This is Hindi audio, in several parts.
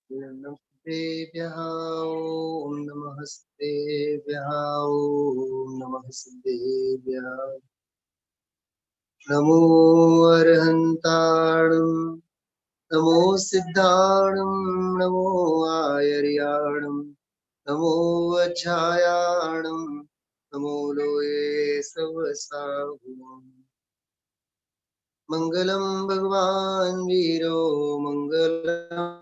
नमस्तेभ्यः ॐ नमस्तेभ्यः ॐ नमस्तेभ्यः नमो अरहन्ताणं नमो सिद्धाणं नमो आयर्याणं नमो वज्रायाणं नमो लोये सवसाहुम् मंगलम भगवान वीरो मंगलम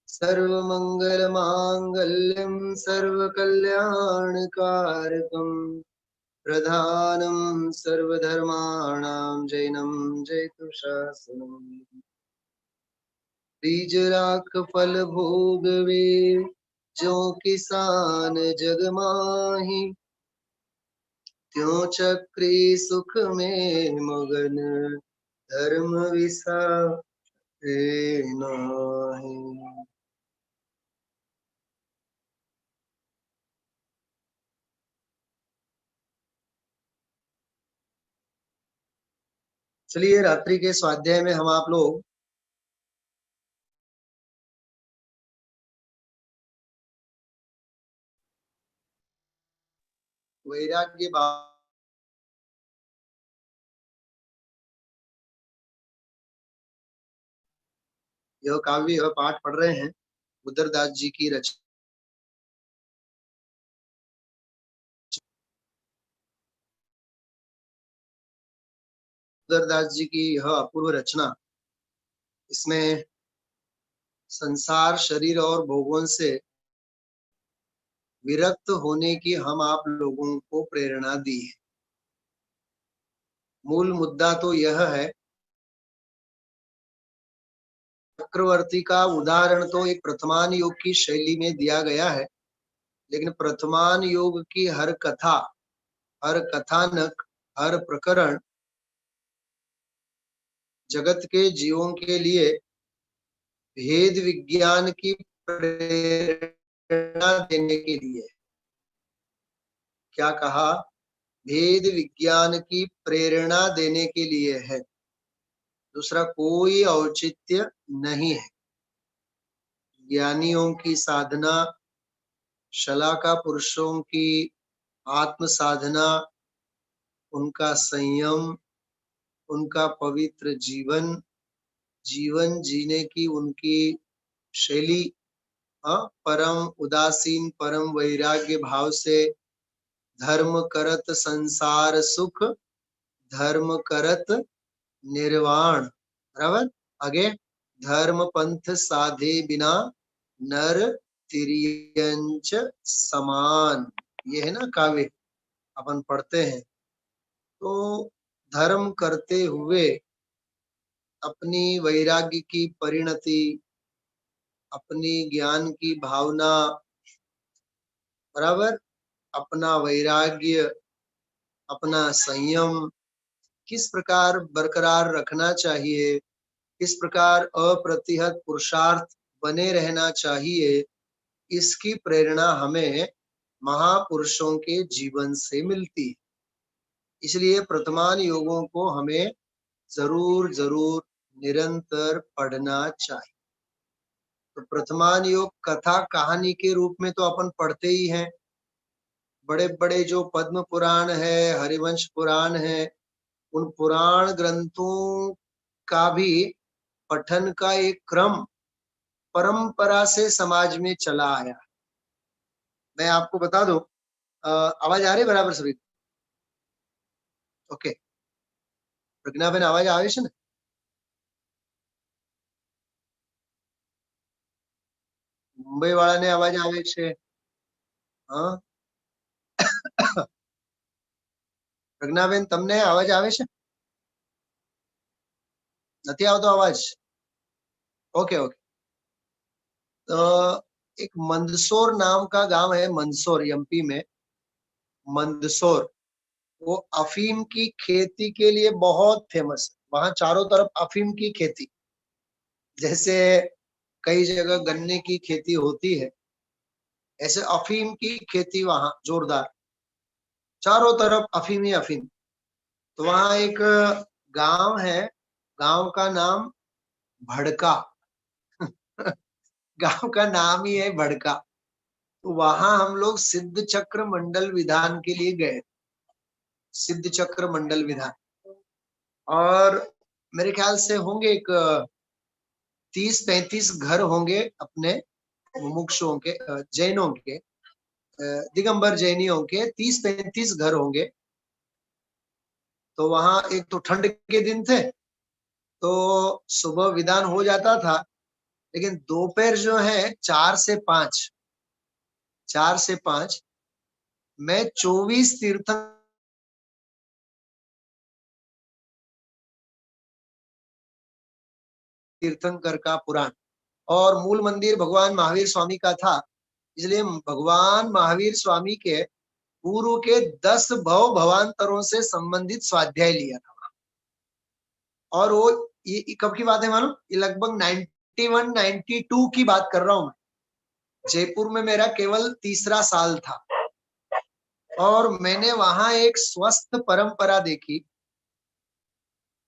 सर्वमंगल मांगल्यम सर्वकल्याणकारकम प्रधानम सर्वधर्माणां जैनम जयतु शासनम बीजराख फल भोग वे जो किसान जग माही त्यों चक्री सुख में मगन धर्म विसारे नाही। चलिए रात्रि के स्वाध्याय में हम आप लोग वैराग्य यह काव्य यह पाठ पढ़ रहे हैं बुद्धदास जी की रचना। बुद्धदास जी की यह अपूर्व रचना, इसमें संसार शरीर और भोगों से विरक्त होने की हम आप लोगों को प्रेरणा दी है। मूल मुद्दा तो यह है, चक्रवर्ती का उदाहरण तो एक प्रथमान योग की शैली में दिया गया है, लेकिन प्रथमान योग की हर कथा, हर कथानक, हर प्रकरण जगत के जीवों के लिए भेद विज्ञान की प्रेरणा देने के लिए। क्या कहा? भेद विज्ञान की प्रेरणा देने के लिए है, दूसरा कोई औचित्य नहीं है। ज्ञानियों की साधना, शलाका पुरुषों की आत्म साधना, उनका संयम, उनका पवित्र जीवन, जीवन जीने की उनकी शैली, परम उदासीन परम वैराग्य भाव से धर्म करत संसार सुख, धर्म करत निर्वाण। बराबर? आगे, धर्म पंथ साधे बिना नर तिर्यंच समान। ये है ना काव्य अपन पढ़ते हैं। तो धर्म करते हुए अपनी वैराग्य की परिणति, अपनी ज्ञान की भावना, बराबर, अपना वैराग्य, अपना संयम किस प्रकार बरकरार रखना चाहिए, किस प्रकार अप्रतिहत पुरुषार्थ बने रहना चाहिए, इसकी प्रेरणा हमें महापुरुषों के जीवन से मिलती है। इसलिए प्रथमान योगों को हमें जरूर जरूर निरंतर पढ़ना चाहिए। तो प्रथमान योग कथा कहानी के रूप में तो अपन पढ़ते ही हैं। बड़े बड़े जो पद्म पुराण है, हरिवंश पुराण है, उन पुराण ग्रंथों का भी पठन का एक क्रम परंपरा से समाज में चला आया। मैं आपको बता दूं, आवाज आ रही है बराबर सभी? ओके, प्रज्ञाबेन आवाज આવે છે ને? મુંબઈ વાળાને અવાજ આવે છે? હા પ્રજ્ઞાબેન તમને અવાજ આવે છે? નથી આવતો અવાજ? Okay okay. तो एक मंदसौर नाम का गांव है, मंदसौर एमपी में। मंदसौर वो अफीम की खेती के लिए बहुत फेमस है। वहां चारों तरफ अफीम की खेती, जैसे कई जगह गन्ने की खेती होती है, ऐसे अफीम की खेती वहां जोरदार। चारों तरफ अफीम ही अफीम। तो वहां एक गांव है, गांव का नाम भड़का। गांव का नाम ही है भड़का। तो वहां हम लोग सिद्ध चक्र मंडल विधान के लिए गए, सिद्ध चक्र मंडल विधान। और मेरे ख्याल से होंगे एक 30-35 घर होंगे अपने मुमुक्षुओं के, जैनों के, दिगंबर जैनियों के 30-35 घर होंगे। तो वहां एक तो ठंड के दिन थे, तो सुबह विदान हो जाता था, लेकिन दोपहर जो है 4 से 5, 4 से 5 में 24 तीर्थंकर का पुराण, और मूल मंदिर भगवान महावीर स्वामी का था, इसलिए भगवान महावीर स्वामी के पूर्व के 10 भव भवांतरों से संबंधित स्वाध्याय लिया था। और वो ये कब की बात है मालूम? ये लगभग 91-92 की बात कर रहा हूं मैं। जयपुर में मेरा केवल तीसरा साल था, और मैंने वहां एक स्वस्थ परंपरा देखी।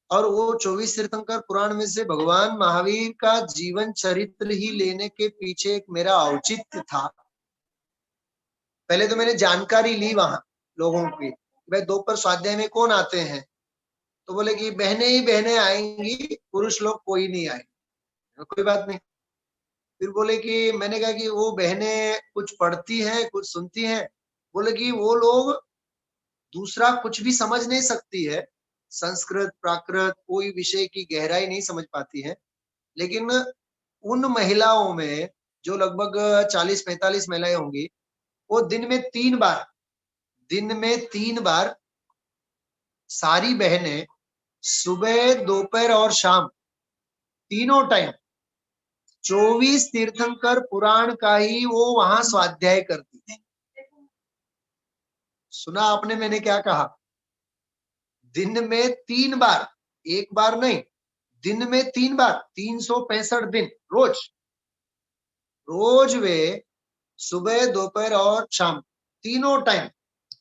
और वो 24 तीर्थंकर पुराण में से भगवान महावीर का जीवन चरित्र ही लेने के पीछे एक मेरा औचित्य था। पहले तो मैंने जानकारी ली वहां लोगों की, भाई दोपहर स्वाध्याय में कौन आते हैं? तो बोले कि बहनें ही बहनें आएंगी, पुरुष लोग कोई नहीं आएंगे। कोई बात नहीं। फिर बोले कि मैंने कहा कि वो बहनें कुछ पढ़ती हैं, कुछ सुनती हैं। बोले कि वो लोग दूसरा कुछ भी समझ नहीं सकती है, संस्कृत प्राकृत कोई विषय की गहराई नहीं समझ पाती है, लेकिन उन महिलाओं में जो लगभग 40-45 महिलाएं होंगी, वो दिन में 3 बार सारी बहनें सुबह दोपहर और शाम तीनों टाइम 24 तीर्थंकर पुराण का ही वो वहां स्वाध्याय करती थी। सुना आपने मैंने क्या कहा? दिन में 3 बार, एक बार नहीं, दिन में 3 बार, 365 दिन, रोज रोज वे सुबह दोपहर और शाम तीनों टाइम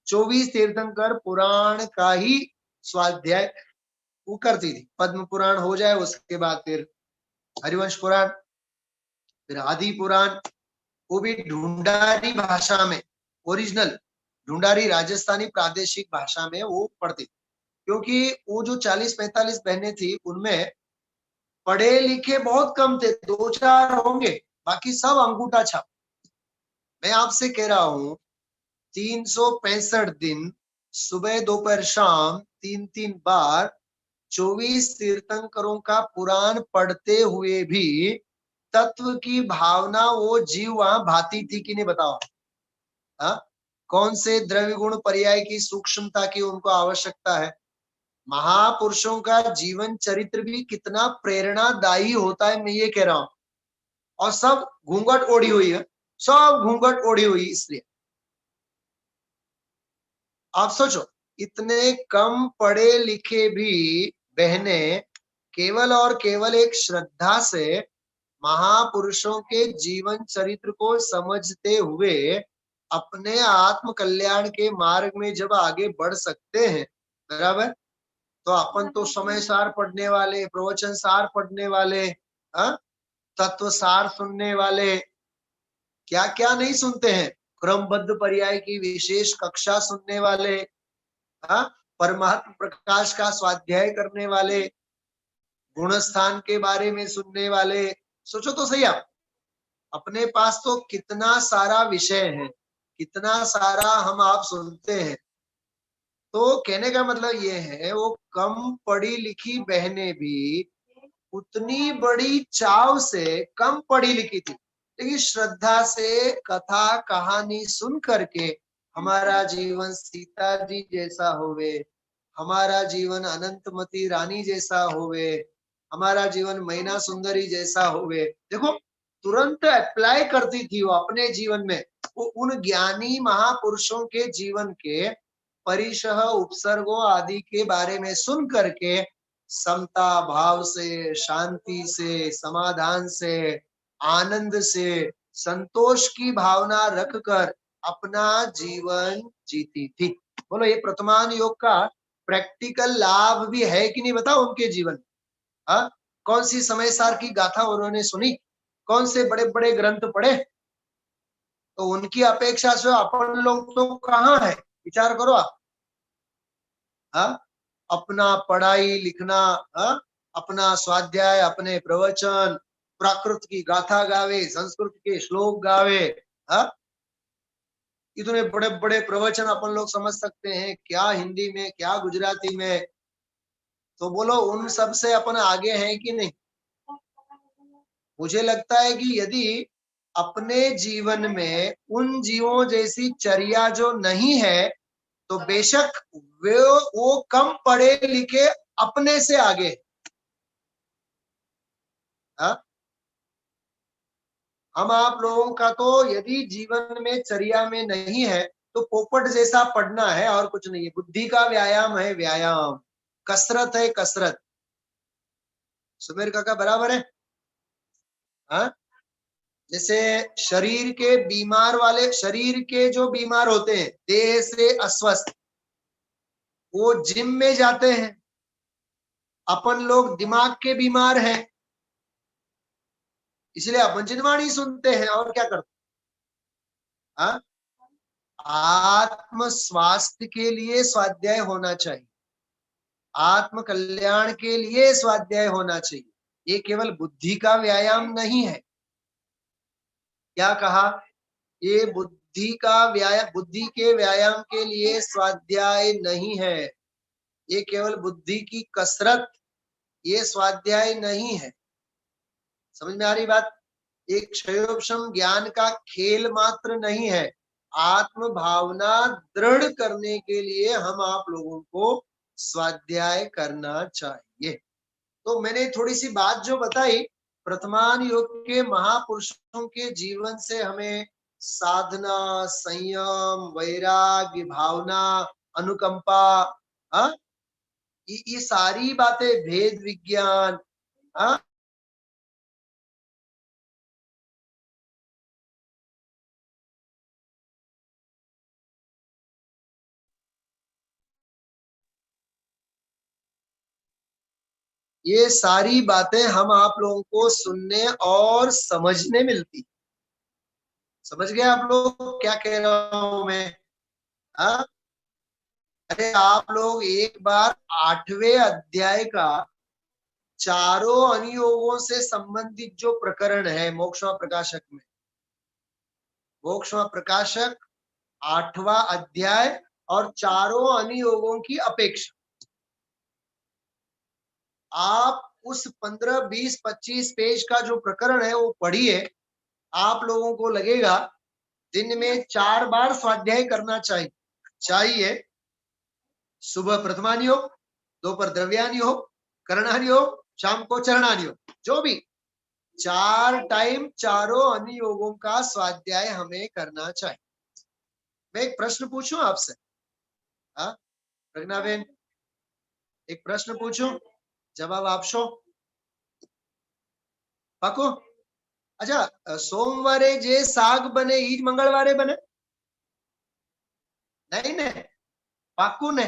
24 तीर्थंकर पुराण का ही स्वाध्याय वो करती थी। पद्म पुराण हो जाए, उसके बाद फिर हरिवंश पुराण, फिर आदि पुराण, वो भी ढूंढारी भाषा में, ओरिजिनल ढूंढारी राजस्थानी प्रादेशिक भाषा में वो पढ़ती। क्योंकि वो जो 40-45 बहनें थी, उनमें पढ़े लिखे बहुत कम थे, 2-4 होंगे, बाकी सब अंगूठा छाप। मैं आपसे कह रहा हूं 365 दिन सुबह दोपहर शाम 3-3 बार 24 तीर्थंकरों का पुराण पढ़ते हुए भी तत्व की भावना वो जीव वहां भाती थी कि नहीं, बताओ? हा? कौन से द्रव्य गुण पर्याय की सूक्ष्मता की उनको आवश्यकता है? महापुरुषों का जीवन चरित्र भी कितना प्रेरणादायी होता है, मैं ये कह रहा हूं। और सब घूंघट ओढ़ी हुई है, सब घूंघट ओढ़ी हुई। इसलिए आप सोचो, इतने कम पढ़े लिखे भी बहनें केवल और केवल एक श्रद्धा से महापुरुषों के जीवन चरित्र को समझते हुए अपने आत्म कल्याण के मार्ग में जब आगे बढ़ सकते हैं, बराबर। तो अपन तो समय सार पढ़ने वाले, प्रवचन सार पढ़ने वाले, तत्व सार सुनने वाले, क्या क्या नहीं सुनते हैं, क्रमबद्ध पर्याय की विशेष कक्षा सुनने वाले, परमात्म प्रकाश का स्वाध्याय करने वाले, गुणस्थान के बारे में सुनने वाले। सोचो तो सही आप, अपने पास तो कितना सारा विषय है, कितना सारा हम आप सुनते हैं। तो कहने का मतलब ये है, वो कम पढ़ी लिखी बहनें भी उतनी बड़ी चाव से, कम पढ़ी लिखी थी लेकिन श्रद्धा से कथा कहानी सुन करके हमारा जीवन सीता जी जैसा होवे, हमारा जीवन अनंतमती रानी जैसा होवे, हमारा जीवन मैना सुंदरी जैसा होवे। देखो, तुरंत अप्लाई करती थी वो अपने जीवन में। वो उन ज्ञानी महापुरुषों के जीवन के परिशह उपसर्गों आदि के बारे में सुन करके समता भाव से, शांति से, समाधान से, आनंद से, संतोष की भावना रखकर अपना जीवन जीती थी। बोलो ये प्रथमान योग का प्रैक्टिकल लाभ भी है कि नहीं, बताओ उनके जीवन में। हाँ, कौन सी समय सार की गाथा उन्होंने सुनी, कौन से बड़े बड़े ग्रंथ पढ़े, तो उनकी अपेक्षा से अपन लोग तो कहाँ है, विचार करो आप। हाँ, अपना पढ़ाई लिखना, हाँ, अपना स्वाध्याय, अपने प्रवचन, प्राकृत की गाथा गावे, संस्कृत के श्लोक गावे। हाँ, इतने बड़े बड़े प्रवचन अपन लोग समझ सकते हैं, क्या हिंदी में क्या गुजराती में। तो बोलो उन सब से अपन आगे हैं कि नहीं। मुझे लगता है कि यदि अपने जीवन में उन जीवों जैसी चर्या जो नहीं है, तो बेशक वो कम पढ़े लिखे अपने से आगे। हा? हम आप लोगों का तो यदि जीवन में चर्या में नहीं है, तो पोपट जैसा पढ़ना है और कुछ नहीं है। बुद्धि का व्यायाम है, व्यायाम, कसरत है, कसरत। सुमेर काका बराबर है। हाँ, जैसे शरीर के बीमार वाले, शरीर के जो बीमार होते हैं, देह से अस्वस्थ, वो जिम में जाते हैं। अपन लोग दिमाग के बीमार हैं, इसलिए अपन जिनवाणी सुनते हैं और क्या करते हैं। हाँ? आत्म स्वास्थ्य के लिए स्वाध्याय होना चाहिए, आत्म कल्याण के लिए स्वाध्याय होना चाहिए। ये केवल बुद्धि का व्यायाम नहीं है। क्या कहा, ये बुद्धि का व्यायाम, बुद्धि के व्यायाम के लिए स्वाध्याय नहीं है, ये केवल बुद्धि की कसरत, ये स्वाध्याय नहीं है। समझ में आ रही बात। एक क्षयोपशम ज्ञान का खेल मात्र नहीं है, आत्म भावना दृढ़ करने के लिए हम आप लोगों को स्वाध्याय करना चाहिए। तो मैंने थोड़ी सी बात जो बताई, प्रथमान योग के महापुरुषों के जीवन से हमें साधना, संयम, वैराग्य, भावना, अनुकंपा, हाँ, ये सारी बातें, भेद विज्ञान, हाँ, ये सारी बातें हम आप लोगों को सुनने और समझने मिलती। समझ गए आप लोग क्या कह रहा हूं मैं। हाँ, अरे आप लोग एक बार 8वें अध्याय का चारों अनुयोगों से संबंधित जो प्रकरण है मोक्षमा प्रकाशक में, मोक्षमा प्रकाशक 8वां अध्याय और चारों अनुयोगों की अपेक्षा, आप उस 15, 20, 25 पेज का जो प्रकरण है वो पढ़िए। आप लोगों को लगेगा दिन में 4 बार स्वाध्याय करना चाहिए। सुबह प्रथमान योग, दोपहर द्रव्यान योग, करणान योग, शाम को चरणान योग, जो भी 4 टाइम चारों अनुयोगों का स्वाध्याय हमें करना चाहिए। मैं एक प्रश्न पूछूं आपसे। हाँ, प्रज्ञा बेन, एक प्रश्न पूछूं, जवाब आप शो पाको। अच्छा, सोमवारे जे शाक बने ईज मंगलवारे बने नहीं ने, पाकू ने।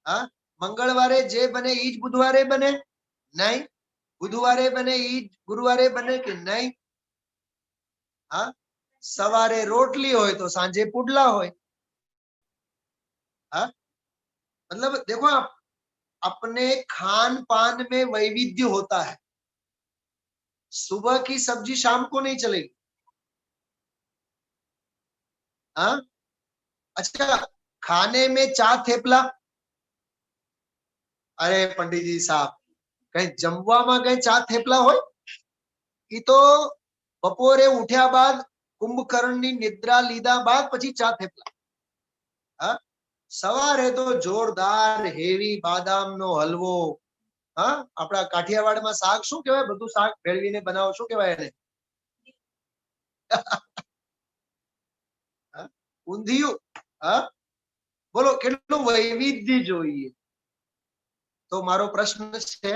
हाँ, मंगलवारे जे बने ईज बुधवारे बने नहीं, बुधवारे बने ईज गुरुवारे बने कि नहीं। हाँ, सवारे रोटली होय तो सांजे पुडला होय। हाँ, मतलब देखो आप, अपने खान पान में वैविध्य होता है। सुबह की सब्जी शाम को नहीं चलेगी। हाँ, अच्छा, खाने में चा थेपला, अरे पंडित जी साहब, कहीं जमवा में कहीं चा थेपला हो, तो बपोरे उठ्या बाद कुंभकर्ण ની નિદ્રા લીધા બાદ પછી ચા થેપલા। હા, સવારે તો જોરદાર હેવી બાદામનો હલવો। હા, આપણા કાઠિયાવાડમાં શાક શું કહેવાય, બધું શાક ભેળવીને બનાવો, શું કહેવાય એને? ઊંધિયું। હા, બોલો કેટલું વૈવિધ્ય જોઈએ। તો મારો પ્રશ્ન છે,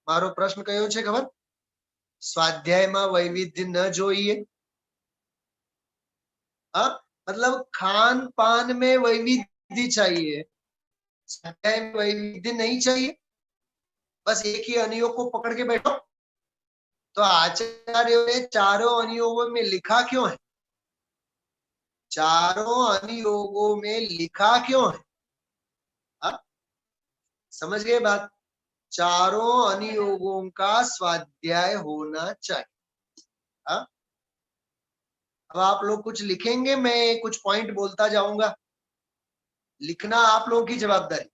મારો પ્રશ્ન કયો છે ખબર? स्वाध्याय में वैविध्य न जोइए। हाँ, मतलब खान पान में वैविध्य चाहिए, स्वाध्याय में वैविध्य नहीं चाहिए। बस एक ही अनुयोग को पकड़ के बैठो। तो आचार्यों ने चारों अनुयोगों में लिखा क्यों है? चारों अनुयोगों में लिखा क्यों है? हा? समझ गए बात? चारों अनुयोगों का स्वाध्याय होना चाहिए। हा? अब आप लोग कुछ लिखेंगे, मैं कुछ पॉइंट बोलता जाऊंगा, लिखना आप लोगों की जवाबदारी।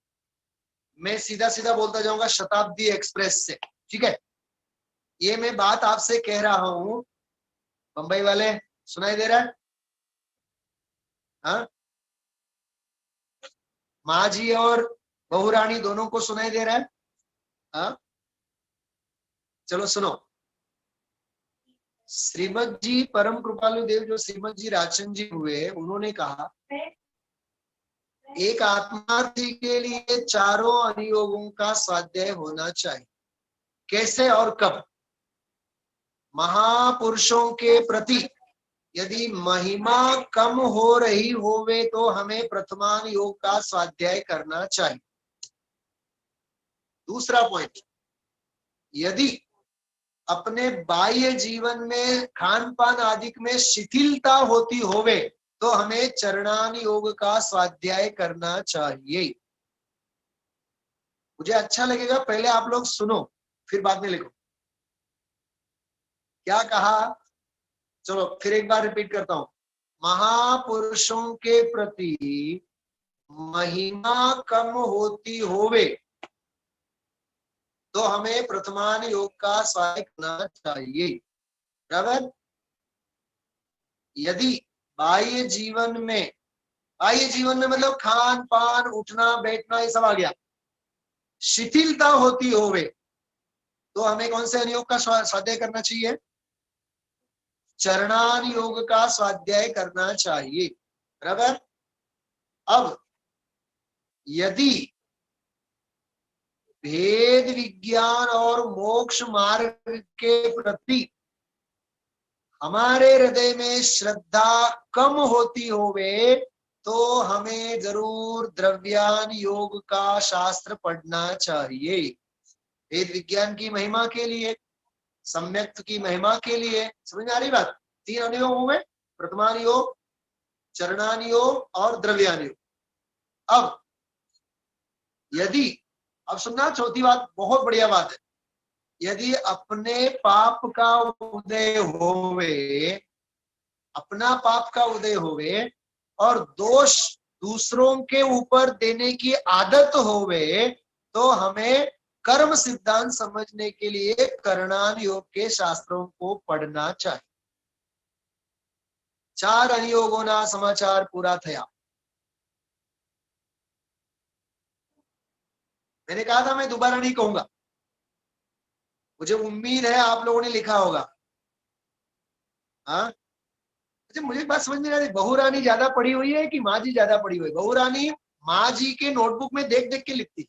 मैं सीधा सीधा बोलता जाऊंगा शताब्दी एक्सप्रेस से, ठीक है? ये मैं बात आपसे कह रहा हूं, बंबई वाले सुनाई दे रहा है? हाँ, माँ जी और बहू रानी दोनों को सुनाई दे रहा है? हाँ, चलो सुनो। श्रीमद जी परम कृपालु देव जो श्रीमद जी राजचंद जी हुए, उन्होंने कहा एक आत्मार्थी के लिए चारों अनुयोगों का स्वाध्याय होना चाहिए। कैसे और कब? महापुरुषों के प्रति यदि महिमा कम हो रही होवे तो हमें प्रथमान योग का स्वाध्याय करना चाहिए। दूसरा पॉइंट, यदि अपने बाह्य जीवन में खान पान आदि में शिथिलता होती होवे तो हमें चरणान योग का स्वाध्याय करना चाहिए। मुझे अच्छा लगेगा पहले आप लोग सुनो, फिर बाद में लिखो। क्या कहा? चलो फिर एक बार रिपीट करता हूं। महापुरुषों के प्रति महिमा कम होती होवे तो हमें प्रथमान योग का स्वाध्याय करना चाहिए। बराबर? यदि बाह्य जीवन में मतलब खान पान उठना बैठना ये सब आ गया, शिथिलता होती होवे तो हमें कौन से अनुयोग का स्वाध्याय करना चाहिए? चरणान योग का स्वाध्याय करना चाहिए। बराबर? अब यदि भेद विज्ञान और मोक्ष मार्ग के प्रति हमारे हृदय में श्रद्धा कम होती होवे तो हमें जरूर द्रव्यान योग का शास्त्र पढ़ना चाहिए। वेद विज्ञान की महिमा के लिए, सम्यक्त की महिमा के लिए। समझ में आ रही बात? तीन अनुयोग हुए, प्रथमान योग, चरणान योग और द्रव्यान योग। अब यदि, अब सुनना, चौथी बात बहुत बढ़िया बात है। यदि अपने पाप का उदय होवे, अपना पाप का उदय होवे और दोष दूसरों के ऊपर देने की आदत होवे तो हमें कर्म सिद्धांत समझने के लिए करणान योग के शास्त्रों को पढ़ना चाहिए। चार अनुयोगों ना समाचार पूरा थया। मैंने कहा था मैं दोबारा नहीं कहूंगा, मुझे उम्मीद है आप लोगों ने लिखा होगा। हाँ, अच्छा मुझे बात समझ में आ रही, बहू रानी ज्यादा पढ़ी हुई है कि माँ जी ज्यादा पढ़ी हुई है? बहू रानी माँ जी के नोटबुक में देख देख के लिखती।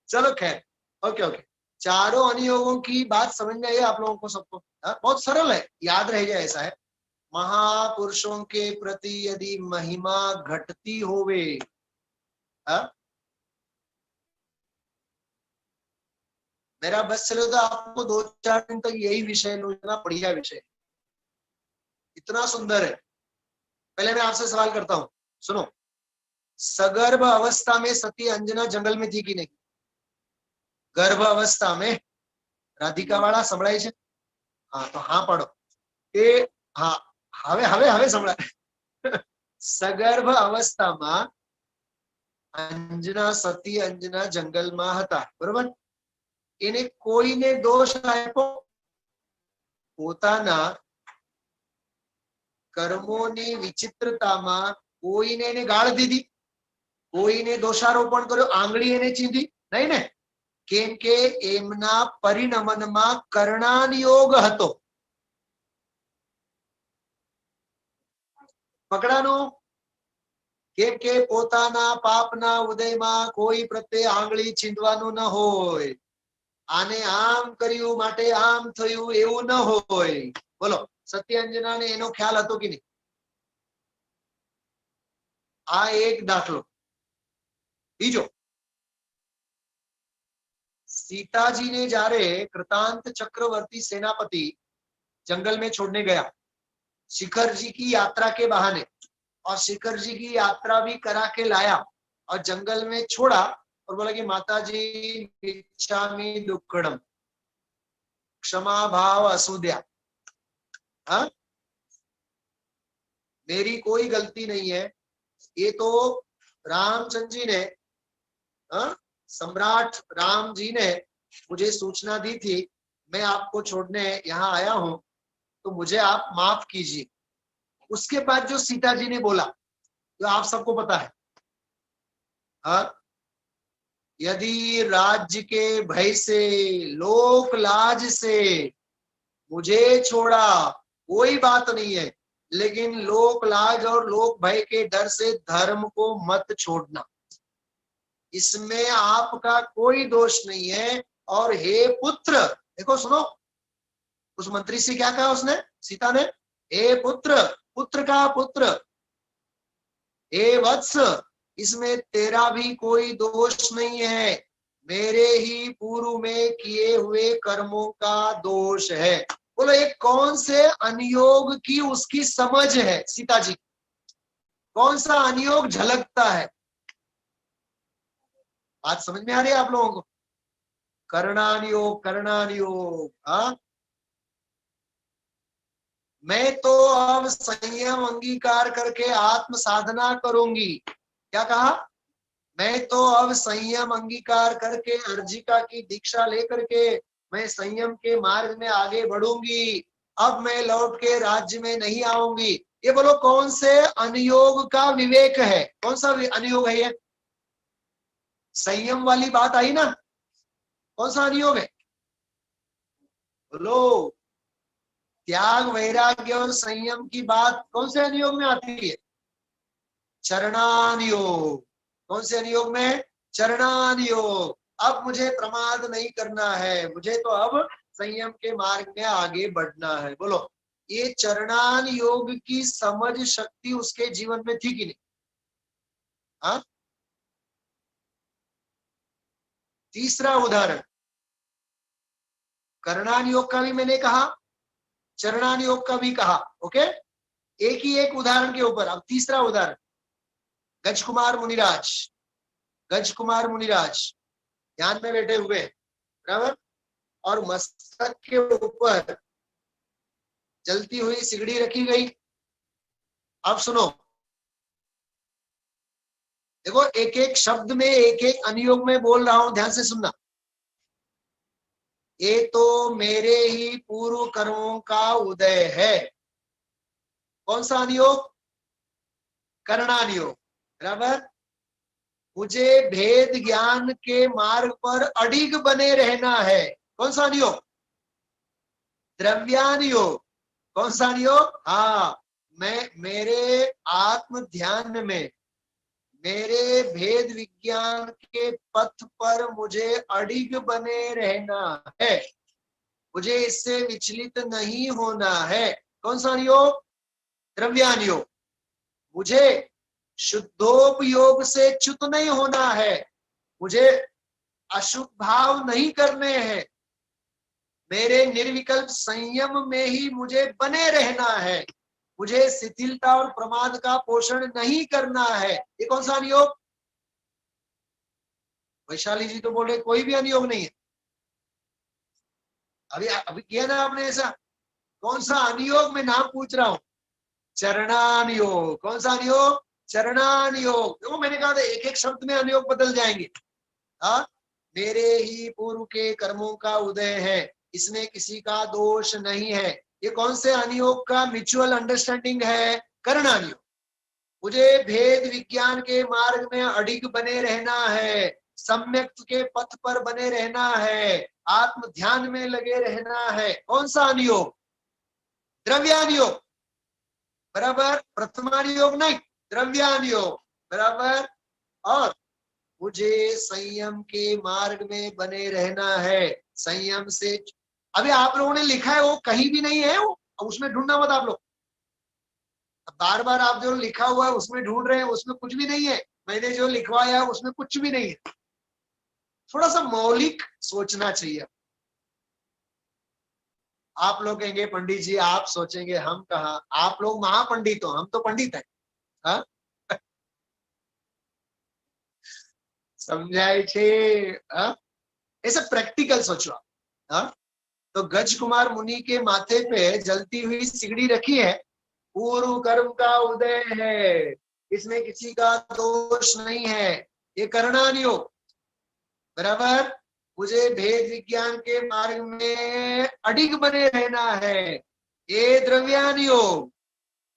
चलो खैर, ओके ओके। चारों अनुयोगों की बात समझ में आई आप लोगों को सबको? बहुत सरल है, याद रह जाए ऐसा है। महापुरुषों के प्रति यदि महिमा घटती होवे, मेरा बस चले तो आपको 2-4 दिन तक यही विषय लो, इतना बढ़िया विषय, इतना सुंदर है। पहले मैं आपसे सवाल करता हूं, सुनो। सगर्भ अवस्था में सती अंजना जंगल में थी कि नहीं? गर्भ अवस्था में राधिका वाला संभळाय छे? हाँ तो हाँ पढ़ो ए। हाँ, हवे हवे हवे संभळाय। सगर्भ अवस्था में अंजना सती अंजना जंगल में हता, बरोबर? એને કોઈને દોષ આપ્યો? પોતાના કર્મોની વિચિત્રતામાં કોઈને એને ગાળ દીધી, કોઈને દોષારોપણ કર્યો, આંગળી એને ચીંધી નહીં ને? કેમ કે એમના પરિણમનમાં કરણાન યોગ હતો. પકડાનો? કેમ કે પોતાના પાપના ઉદયમાં કોઈ પ્રત્યે આંગળી ચીંધવાનું ન હોય, આને આમ કર્યું માટે આમ થયું એવું ન હોય. બોલો, સત્યાંજના ને એનો ખ્યાલ હતો કે નહીં? આ એક દાખલો. બીજો, सीताजी ने जारे कृतांत चक्रवर्ती सेनापति जंगल में छोड़ने गया शिखर जी की यात्रा के बहाने, और शिखर जी की यात्रा भी करा के लाया और जंगल में छोड़ा और बोला कि माता जी इच्छामि दुक्कड़म, क्षमा भाव असुद्या, हाँ मेरी कोई गलती नहीं है, ये तो रामचंद्र जी ने, हाँ सम्राट राम जी ने मुझे सूचना दी थी, मैं आपको छोड़ने यहाँ आया हूं, तो मुझे आप माफ कीजिए। उसके बाद जो सीता जी ने बोला, जो आप सबको पता है, हाँ यदि राज्य के भय से, लोक लाज से मुझे छोड़ा कोई बात नहीं है, लेकिन लोक लाज और लोक भय के डर से धर्म को मत छोड़ना, इसमें आपका कोई दोष नहीं है। और हे पुत्र, देखो सुनो, उस मंत्री से क्या कहा उसने, सीता ने, हे पुत्र, पुत्र का पुत्र, हे वत्स, इसमें तेरा भी कोई दोष नहीं है, मेरे ही पूर्व में किए हुए कर्मों का दोष है। बोलो ये कौन से अनुयोग की उसकी समझ है सीता जी, कौन सा अनुयोग झलकता है? बात समझ में आ रही है आप लोगों को? कर्णानुयोग, कर्णानुयोग। हाँ, मैं तो अब संयम अंगीकार करके आत्म साधना करूंगी। क्या कहा? मैं तो अब संयम अंगीकार करके अर्जिका की दीक्षा लेकर के मैं संयम के मार्ग में आगे बढ़ूंगी, अब मैं लौट के राज्य में नहीं आऊंगी। ये बोलो कौन से अनुयोग का विवेक है, कौन सा अनुयोग है ये? संयम वाली बात आई ना, कौन सा अनुयोग है? बोलो, त्याग वैराग्य और संयम की बात कौन से अनुयोग में आती है? चरणानुयोग। कौन से अनुयोग में? चरणानुयोग। अब मुझे प्रमाद नहीं करना है, मुझे तो अब संयम के मार्ग में आगे बढ़ना है। बोलो, ये चरणानुयोग की समझ शक्ति उसके जीवन में थी कि नहीं? हाँ, तीसरा उदाहरण, कर्णानुयोग का भी मैंने कहा, चरणानुयोग का भी कहा, ओके, एक ही एक उदाहरण के ऊपर। अब तीसरा उदाहरण, गजकुमार मुनिराज, गजकुमार मुनिराज ध्यान में बैठे हुए, बराबर, और मस्तक के ऊपर जलती हुई सिगड़ी रखी गई। अब सुनो, देखो एक एक शब्द में एक एक अनुयोग में बोल रहा हूं, ध्यान से सुनना। ये तो मेरे ही पूर्व कर्मों का उदय है। कौन सा अनुयोग? कर्णानुयोग, बराबर। मुझे भेद ज्ञान के मार्ग पर अडिग बने रहना है। कौन सा अनुयोग? द्रव्यानुयोग। कौन सा अनुयोग? हाँ, मैं मेरे आत्म ध्यान में, मेरे भेद विज्ञान के पथ पर मुझे अडिग बने रहना है, मुझे इससे विचलित नहीं होना है। कौन सा अनुयोग? द्रव्यानुयोग। मुझे शुद्धोपयोग से च्युत नहीं होना है, मुझे अशुभ भाव नहीं करने हैं, मेरे निर्विकल्प संयम में ही मुझे बने रहना है, मुझे शिथिलता और प्रमाद का पोषण नहीं करना है। ये कौन सा अनुयोग? वैशाली जी तो बोल रहे कोई भी अनुयोग नहीं है। अभी किया ना आपने ऐसा? कौन सा अनुयोग में नाम पूछ रहा हूं? चरणानुयोग। कौन सा अनुयोग? चरणानुयोग। देखो मैंने कहा था एक एक शब्द में अनुयोग बदल जाएंगे। हाँ, मेरे ही पूर्व के कर्मों का उदय है, इसमें किसी का दोष नहीं है। ये कौन से अनुयोग का म्यूचुअल अंडरस्टैंडिंग है? कर्णानुयोग। मुझे भेद विज्ञान के मार्ग में अडिग बने रहना है, सम्यक के पथ पर बने रहना है, आत्म ध्यान में लगे रहना है। कौन सा अनुयोग? द्रव्यानुयोग, बराबर। प्रथमानुयोग नहीं, द्रव्यानुयोग, बराबर। और मुझे संयम के मार्ग में बने रहना है, संयम से। अभी आप लोगों ने लिखा है वो कहीं भी नहीं है, वो अब उसमें ढूंढना मत आप लोग, बार बार आप जो लिखा हुआ है उसमें ढूंढ रहे हैं, उसमें कुछ भी नहीं है। मैंने जो लिखवाया है उसमें कुछ भी नहीं है। थोड़ा सा मौलिक सोचना चाहिए। आप लोग कहेंगे पंडित जी आप सोचेंगे, हम कहा, आप लोग महापंडित हो, हम तो पंडित हैं। हाँ समझाए छे। हाँ? ऐसे प्रैक्टिकल सोचो आप। हाँ? तो गज कुमार मुनि के माथे पे जलती हुई सिगड़ी रखी है, पूर्व कर्म का उदय है, इसमें किसी का दोष नहीं है, ये करणान योग। बराबर। मुझे भेद विज्ञान के मार्ग में अडिग बने रहना है, ये द्रव्यान योग।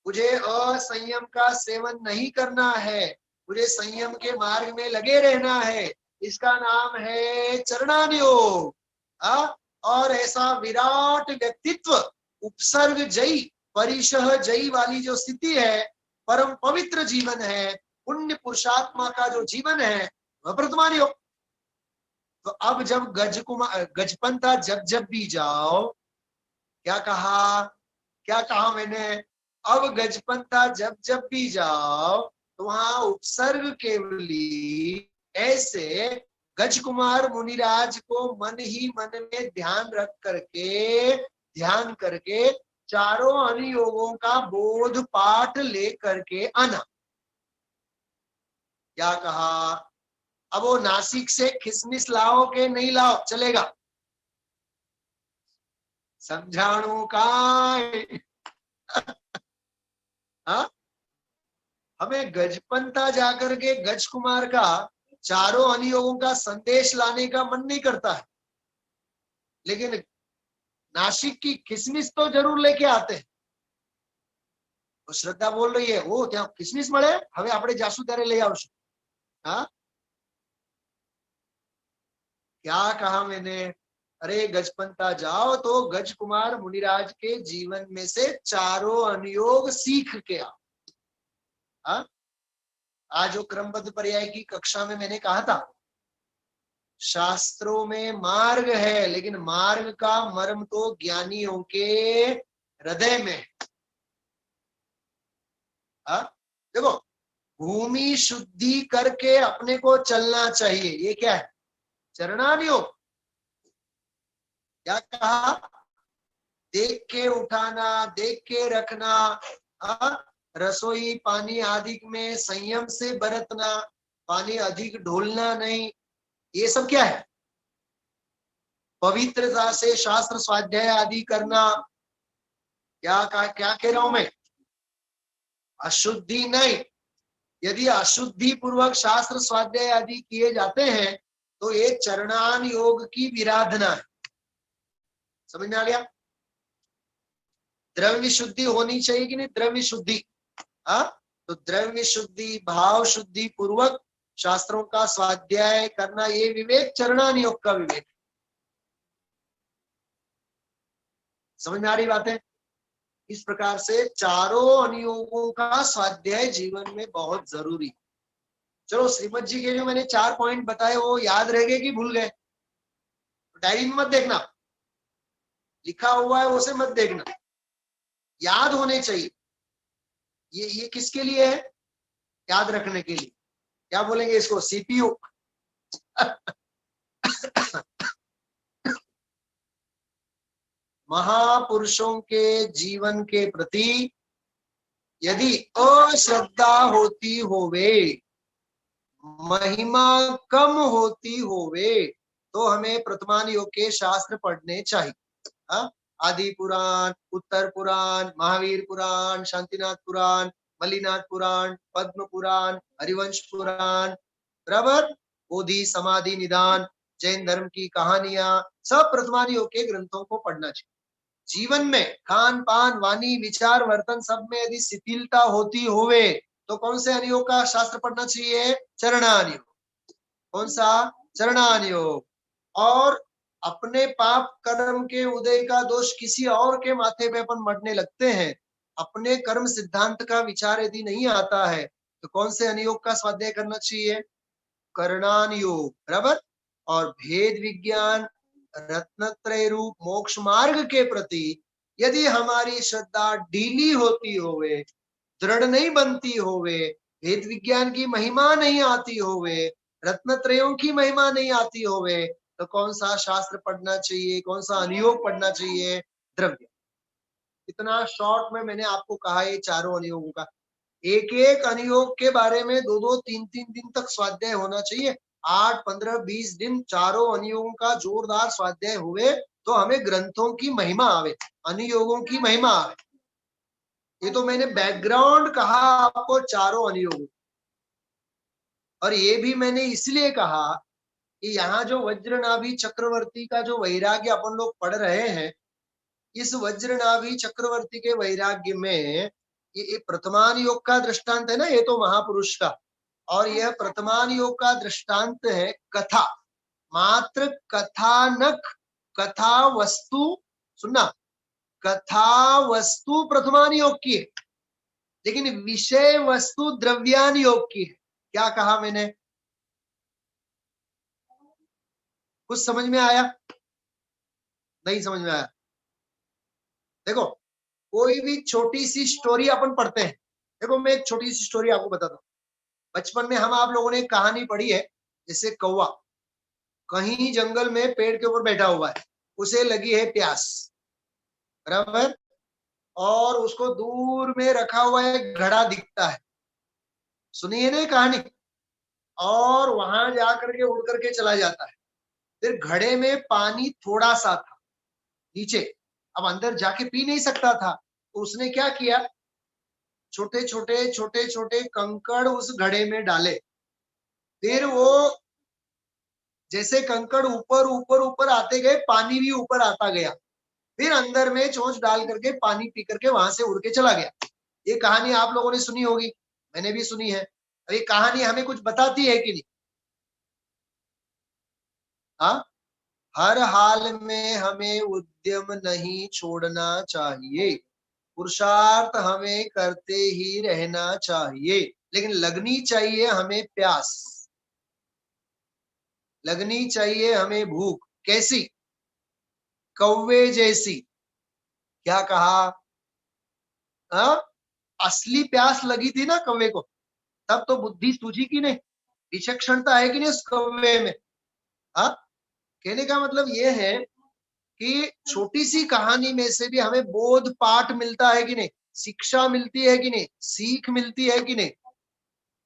मुझे असंयम का सेवन नहीं करना है, मुझे संयम के मार्ग में लगे रहना है, इसका नाम है चरणान योग। और ऐसा विराट व्यक्तित्व, उपसर्ग जयी, परिशह जयी वाली जो स्थिति है, परम पवित्र जीवन है, पुण्य पुरुषात्मा का जो जीवन है, वह वर्तमान योग। तो अब जब गजपंथा जब भी जाओ, क्या कहा, क्या कहा मैंने, अब गजपंथा जब भी जाओ तो वहां उपसर्ग केवली ऐसे गज कुमार मुनिराज को मन ही मन में ध्यान करके चारों अनुयोगों का बोध पाठ ले करके आना। क्या कहा, अब वो नासिक से खिसमिस लाओ के नहीं लाओ चलेगा, समझाणु का। हाँ? हमें गजपंथा जाकर के गज कुमार का चारों अनुयोगों का संदेश लाने का मन नहीं करता है, लेकिन नासिक की किसमिस तो जरूर लेके आते हैं। तो श्रद्धा बोल रही है, वो क्या किसमिस મળે, હવે આપણે જાસુ ત્યારે લઈ આવશું। हाँ? क्या कहा मैंने, अरे गजपंथा जाओ तो गज कुमार मुनिराज के जीवन में से चारों अनुयोग सीख के आओ। हाँ? आज जो क्रमबद्ध पर्याय की कक्षा में मैंने कहा था, शास्त्रों में मार्ग है, लेकिन मार्ग का मर्म तो ज्ञानियों के हृदय में। देखो, भूमि शुद्धि करके अपने को चलना चाहिए, ये क्या है, चरणान योग। क्या कहा, देख के उठाना, देख के रखना, रसोई पानी आदि में संयम से बरतना, पानी अधिक ढोलना नहीं, ये सब क्या है, पवित्रता से शास्त्र स्वाध्याय आदि करना। क्या कह रहा हूं मैं, अशुद्धि नहीं। यदि अशुद्धि पूर्वक शास्त्र स्वाध्याय आदि किए जाते हैं तो ये चरणान योग की विराधना है। समझ में आ गया। द्रव्य शुद्धि होनी चाहिए कि नहीं, द्रव्य शुद्धि। तो द्रव्य शुद्धि, भाव शुद्धि पूर्वक शास्त्रों का स्वाध्याय करना, ये विवेक चरणान योग का विवेक। समझ में आ रही बात है। इस प्रकार से चारों अनुयोगों का स्वाध्याय जीवन में बहुत जरूरी। चलो, श्रीमद जी के जो मैंने 4 पॉइंट बताए वो याद रह गए कि भूल गए, डायरी में मत देखना, लिखा हुआ है उसे मत देखना, याद होने चाहिए। ये किसके लिए है, याद रखने के लिए। क्या बोलेंगे इसको, सीपीयू। महापुरुषों के जीवन के प्रति यदि अश्रद्धा होती होवे, महिमा कम होती होवे, तो हमें प्रथमान योग के शास्त्र पढ़ने चाहिए। आदि पुराण, उत्तर पुराण, महावीर पुराण, शांतिनाथ पुराण, मल्लीनाथ पुराण, पद्म पुराण, हरिवंश पुराण, बराबर, बोधि समाधि निदान, जैन धर्म की कहानियां, सब प्रथमान योग के ग्रंथों को पढ़ना चाहिए। जीवन में खान पान वाणी विचार वर्तन सब में यदि शिथिलता होती होवे तो कौन से अनुयोग का शास्त्र पढ़ना चाहिए, चरणान योग। कौन सा, चरणान योग। और अपने पाप कर्म के उदय का दोष किसी और के माथे पे अपन मरने लगते हैं, अपने कर्म सिद्धांत का विचार यदि नहीं आता है तो कौन से अनुयोग का स्वाध्याय करना चाहिए, करणान योग, बराबर। और भेद विज्ञान रत्नत्रय रूप मोक्ष मार्ग के प्रति यदि हमारी श्रद्धा ढीली होती होवे, दृढ़ नहीं बनती होवे, वेद विज्ञान की महिमा नहीं आती होवे, रत्नत्रयों की महिमा नहीं आती होवे, तो कौन सा शास्त्र पढ़ना चाहिए, कौन सा अनुयोग पढ़ना चाहिए? द्रव्य। इतना शॉर्ट में मैंने आपको कहा ये चारों अनुयोगों का। एक एक अनुयोग के बारे में 2-2, 3-3 दिन तक स्वाध्याय होना चाहिए। 8, 15, 20 दिन चारों अनुयोगों का जोरदार स्वाध्याय हुए तो हमें ग्रंथों की महिमा आवे, अनुयोगों की महिमा आवे। ये तो मैंने बैकग्राउंड कहा आपको चारों अनुयोगों, और ये भी मैंने इसलिए कहा कि यहाँ जो वज्रनाभि चक्रवर्ती का जो वैराग्य अपन लोग पढ़ रहे हैं, इस वज्रनाभि चक्रवर्ती के वैराग्य में ये प्रथमान योग का दृष्टांत है ना, ये तो महापुरुष का, और यह प्रथमान योग का दृष्टांत है कथा, मात्र कथानक, कथा वस्तु, सुनना, कथा वस्तु प्रथमान योग की है, लेकिन विषय वस्तु द्रव्यान योग की है। क्या कहा मैंने? कुछ समझ में आया? नहीं समझ में आया? देखो, कोई भी छोटी सी स्टोरी अपन पढ़ते हैं। देखो, मैं एक छोटी सी स्टोरी आपको बताता हूँ। बचपन में हम आप लोगों ने एक कहानी पढ़ी है, जैसे कौवा कहीं जंगल में पेड़ के ऊपर बैठा हुआ है, उसे लगी है प्यास, बराबर, और उसको दूर में रखा हुआ एक घड़ा दिखता है, सुनिए ना कहानी, और वहां जाकर के उड़ करके चला जाता है। फिर घड़े में पानी थोड़ा सा था नीचे, अब अंदर जाके पी नहीं सकता था, तो उसने क्या किया, छोटे छोटे छोटे छोटे कंकड़ उस घड़े में डाले। फिर वो जैसे कंकड़ ऊपर ऊपर ऊपर आते गए, पानी भी ऊपर आता गया, फिर अंदर में चोंच डाल करके पानी पी करके वहां से उड़ के चला गया। ये कहानी आप लोगों ने सुनी होगी, मैंने भी सुनी है। ये कहानी हमें कुछ बताती है कि नहीं? हाँ, हर हाल में हमें उद्यम नहीं छोड़ना चाहिए, पुरुषार्थ हमें करते ही रहना चाहिए, लेकिन लगनी चाहिए हमें प्यास, लगनी चाहिए हमें भूख। कैसी? कौवे जैसी। क्या कहा? हाँ, असली प्यास लगी थी ना कौवे को, तब तो बुद्धि सूझी कि नहीं, विचक्षणता है कि नहीं उस कौवे में? हाँ, कहने का मतलब ये है कि छोटी सी कहानी में से भी हमें बोध पाठ मिलता है कि नहीं, शिक्षा मिलती है कि नहीं, सीख मिलती है कि नहीं।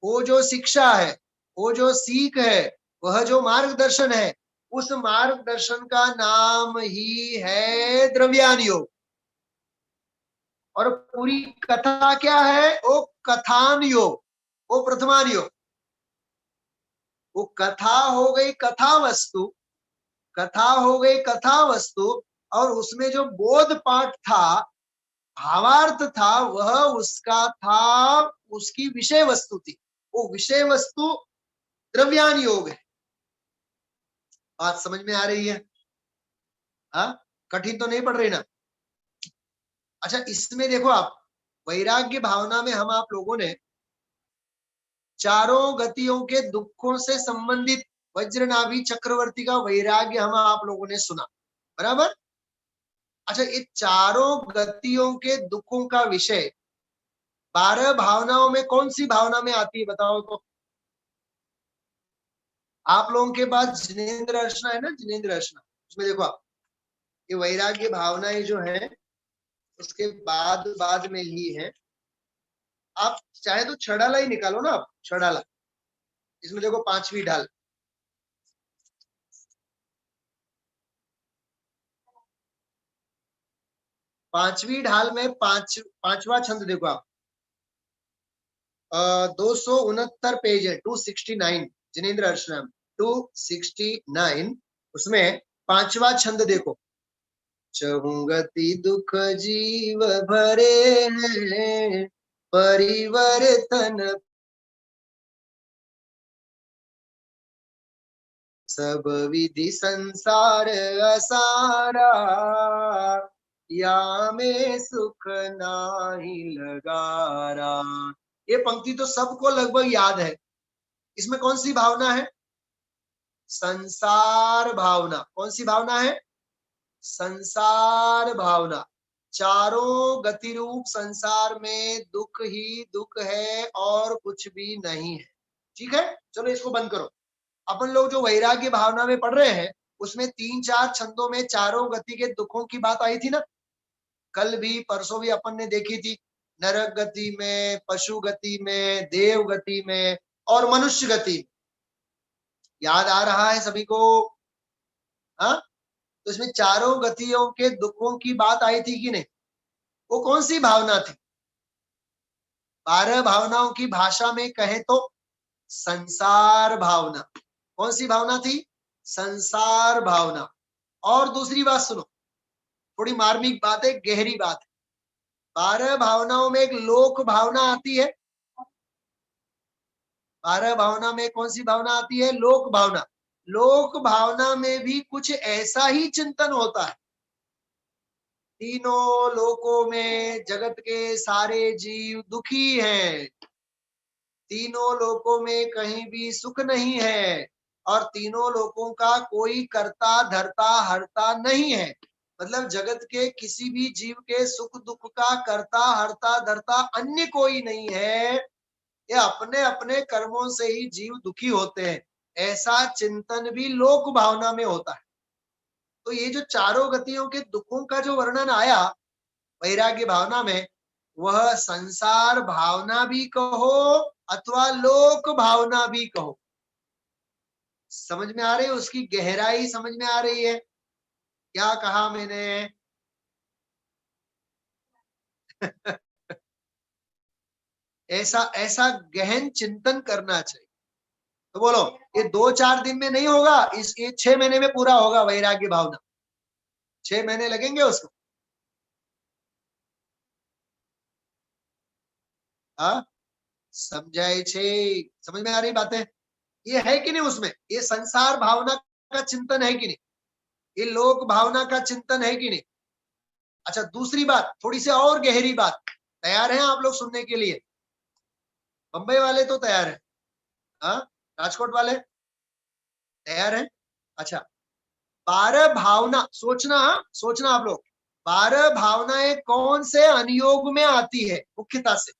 वो जो शिक्षा है, वो जो सीख है, वह जो मार्गदर्शन है, उस मार्गदर्शन का नाम ही है द्रव्यान योग। और पूरी कथा क्या है? वो कथान योग, वो प्रथमान योग। वो कथा हो गई कथा वस्तु, कथा हो गई कथा वस्तु, और उसमें जो बोध पाठ था, भावार्थ था, वह उसका था, उसकी विषय वस्तु थी। वो विषय वस्तु द्रव्यान योग है। बात समझ में आ रही है? हाँ, कठिन तो नहीं पड़ रही ना? अच्छा, इसमें देखो आप, वैराग्य भावना में हम आप लोगों ने चारों गतियों के दुखों से संबंधित वज्रनाभि चक्रवर्ती का वैराग्य हम आप लोगों ने सुना, बराबर। अच्छा, ये चारों गतियों के दुखों का विषय 12 भावनाओं में कौन सी भावना में आती है बताओ तो? आप लोगों के पास जिनेन्द्र अर्चना है ना, जिनेन्द्र अर्चना, उसमें देखो आप, ये वैराग्य भावनाएं जो है उसके बाद बाद में ही है। आप चाहे तो छड़ाला ही निकालो ना, आप छड़ाला, इसमें देखो पांचवी ढाल, पांचवी ढाल में पांचवा छंद देखो आप, 269 पेज है, 269, जिनेन्द्र अर्चना 269, उसमें पांचवा छंद देखो, चहुंगति दुख जीव भरे हैं, परिवर्तन सब विधि संसार असारा, या में सुख नाही लगारा। ये पंक्ति तो सबको लगभग याद है। इसमें कौन सी भावना है? संसार भावना। कौन सी भावना है? संसार भावना। चारों गति रूप संसार में दुख ही दुख है और कुछ भी नहीं है। ठीक है, चलो इसको बंद करो। अपन लोग जो वैराग्य भावना में पढ़ रहे हैं उसमें 3-4 छंदों में चारों गति के दुखों की बात आई थी ना, कल भी परसों भी अपन ने देखी थी। नरक गति में, पशु गति में, देव गति में और मनुष्य गति में। याद आ रहा है सभी को? हाँ, तो इसमें चारों गतियों के दुखों की बात आई थी कि नहीं? वो कौन सी भावना थी? 12 भावनाओं की भाषा में कहे तो संसार भावना। कौन सी भावना थी? संसार भावना। और दूसरी बात सुनो, थोड़ी मार्मिक बात है, गहरी बात है। 12 भावनाओं में एक लोक भावना आती है। 12 भावना में कौन सी भावना आती है? लोक भावना। लोक भावना में भी कुछ ऐसा ही चिंतन होता है। तीनों लोकों में जगत के सारे जीव दुखी हैं, तीनों लोकों में कहीं भी सुख नहीं है, और तीनों लोकों का कोई करता धरता हरता नहीं है। मतलब जगत के किसी भी जीव के सुख दुख का करता हरता धरता अन्य कोई नहीं है। ये अपने अपने कर्मों से ही जीव दुखी होते हैं। ऐसा चिंतन भी लोक भावना में होता है। तो ये जो चारों गतियों के दुखों का जो वर्णन आया वैराग्य भावना में, वह संसार भावना भी कहो अथवा लोक भावना भी कहो। समझ में आ रही है? उसकी गहराई समझ में आ रही है? क्या कहा मैंने? ऐसा ऐसा गहन चिंतन करना चाहिए। तो बोलो, ये 2-4 दिन में नहीं होगा, ये 6 महीने में पूरा होगा वैराग्य भावना। 6 महीने लगेंगे उसको। हाँ, समझाए छे? समझ में आ रही बातें? ये है कि नहीं उसमें? ये संसार भावना का चिंतन है कि नहीं? ये लोक भावना का चिंतन है कि नहीं? अच्छा, दूसरी बात, थोड़ी सी और गहरी बात। तैयार हैं आप लोग सुनने के लिए? बंबई वाले तो तैयार हैं? हाँ, राजकोट वाले तैयार हैं? अच्छा, 12 भावना सोचना, सोचना आप लोग। 12 भावनाएं कौन से अनुयोग में आती है? मुख्यता से